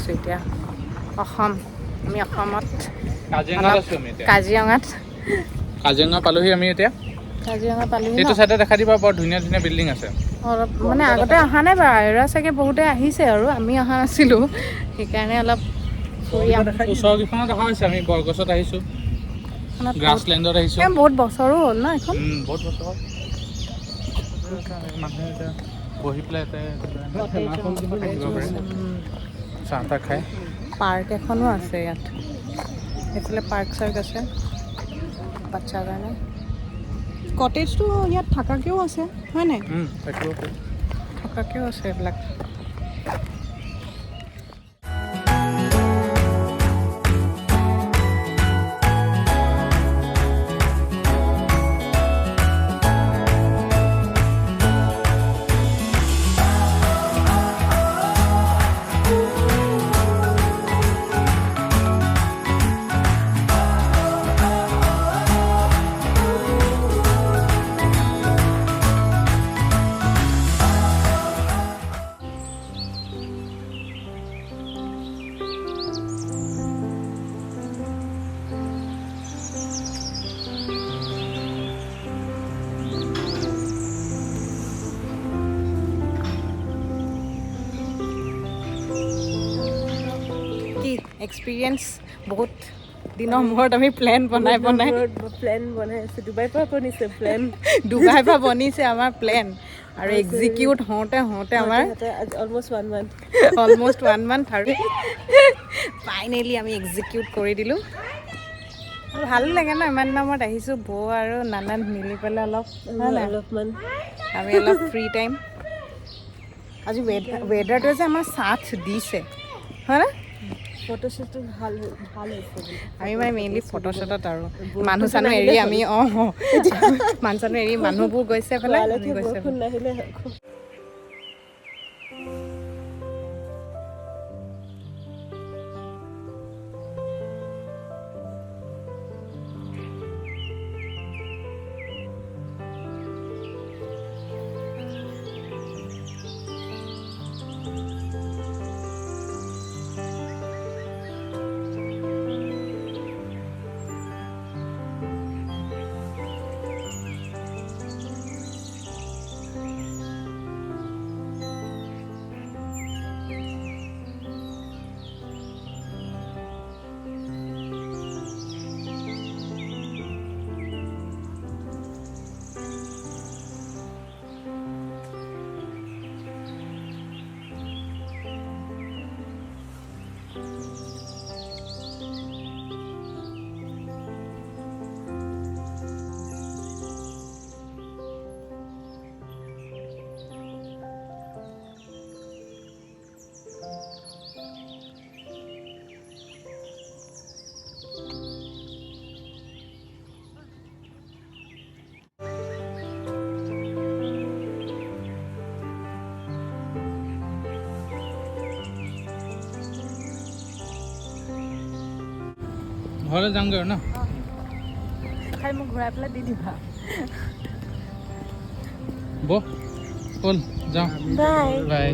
আছোঁ এতিয়া অসম আমি অসমত কাজিৰঙা পালোহি আমি এতিয়া কাজিৰঙা পালোহি এইটো চাইডে দেখা দিবা বৰ ধুনীয়া ধুনীয়া বিল্ডিং আছে অলপ মানে আগতে অহা নাই বাৰু আইৰা চাগে বহুতে আহিছে আৰু আমি অহা নাছিলোঁ সেইকাৰণে অলপ ওচৰৰ কেইখনত অহা হৈছে আমি বৰগছত আহিছোঁ গ্ৰাছলেণ্ডত আহিছোঁ বহুত বছৰো হ'ল ন এখন বহুত বছৰ মানুহে এতিয়া বহি পেলাই চাহ তাহ খাই পাৰ্ক এখনো আছে ইয়াত এইফালে পাৰ্ক চাৰ্ক আছে বাচ্ছাৰ কাৰণে কটেজটো ইয়াত থাকাকেও আছে হয় নাই থকাকেও আছে এইবিলাক এক্সপিৰিয়েঞ্চ বহুত দিনৰ মূৰত আমি প্লেন বনাই আছোঁ ডুবাইৰ পৰা বনিছে আমাৰ প্লেন আৰু এক্সিকিউট হওঁতে আমাৰ অলমষ্ট 1 month আৰু ফাইনেলি আমি এক্সিকিউট কৰি দিলোঁ আৰু ভালো লাগে ন ইমান দিনৰ মূৰত আহিছোঁ বৌ আৰু নানান মিলি পেলাই অলপমান আমি অলপ ফ্ৰী টাইম আজি ৱেডাৰটোৱে যে আমাৰ চাথ দিছে হয় না ফটোশ্বুটটো ভাল হৈছে আমি মানে মেইনলি ফটোশ্বুটত আৰু মানুহ চানুহ এৰি আমি মানুহ চানুহ এৰি মানুহবোৰ গৈছে পেলাই ঘৰলৈ যামগৈ আৰু ন খালি মোক ঘূৰাই পেলাই দি দিবা ব'ল যাওঁ বাই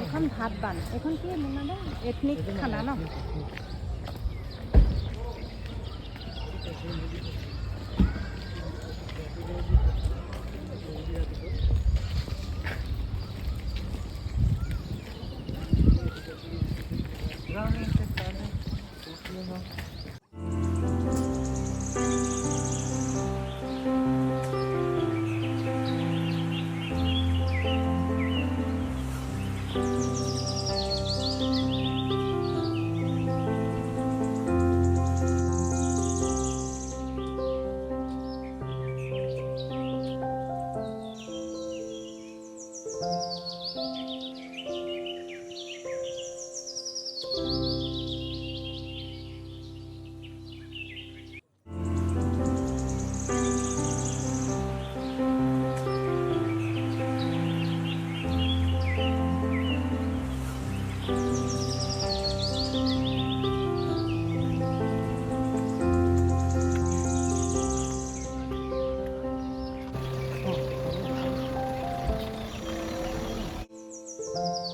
এখন ভাত বান এখন কি মানে এথনিক খানা ন Bye.